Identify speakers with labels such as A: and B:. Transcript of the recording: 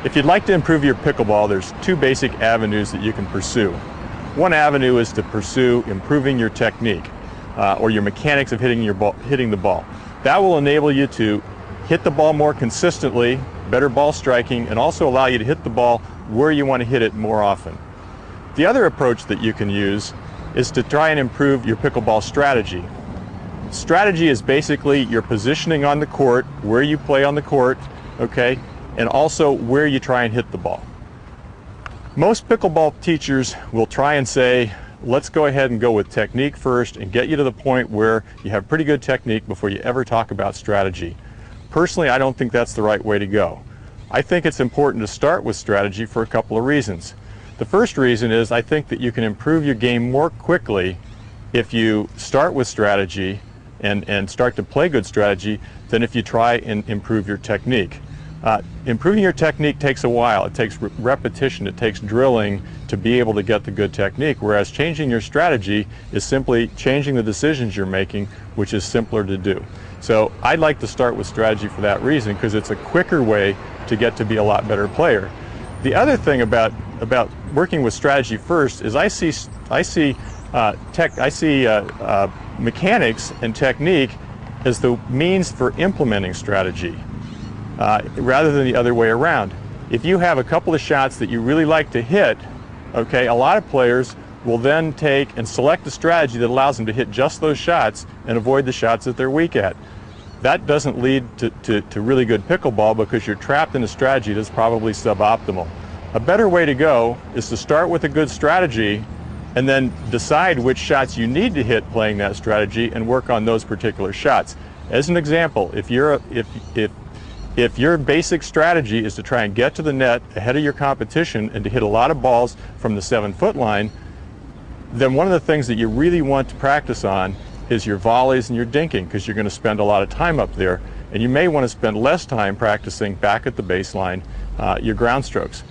A: If you'd like to improve your pickleball, there's two basic avenues that you can pursue. One avenue is to pursue improving your technique or your mechanics of hitting the ball. That will enable you to hit the ball more consistently, better ball striking, and also allow you to hit the ball where you want to hit it more often. The other approach that you can use is to try and improve your pickleball strategy. Strategy is basically your positioning on the court, where you play on the court, okay, and also where you try and hit the ball. Most pickleball teachers will try and say, let's go ahead and go with technique first and get you to the point where you have pretty good technique before you ever talk about strategy. Personally, I don't think that's the right way to go. I think it's important to start with strategy for a couple of reasons. The first reason is I think that you can improve your game more quickly if you start with strategy and start to play good strategy than if you try and improve your technique. Improving your technique takes a while. It takes repetition. It takes drilling to be able to get the good technique, whereas changing your strategy is simply changing the decisions you're making, which is simpler to do. So I'd like to start with strategy for that reason, because it's a quicker way to get to be a lot better player. The other thing about working with strategy first is I see mechanics and technique as the means for implementing strategy. Rather than the other way around. If you have a couple of shots that you really like to hit, okay, a lot of players will then take and select a strategy that allows them to hit just those shots and avoid the shots that they're weak at. That doesn't lead to really good pickleball, because you're trapped in a strategy that's probably suboptimal. A better way to go is to start with a good strategy and then decide which shots you need to hit playing that strategy and work on those particular shots. As an example, if your basic strategy is to try and get to the net ahead of your competition and to hit a lot of balls from the 7-foot line, then one of the things that you really want to practice on is your volleys and your dinking, because you're going to spend a lot of time up there, and you may want to spend less time practicing back at the baseline your ground strokes.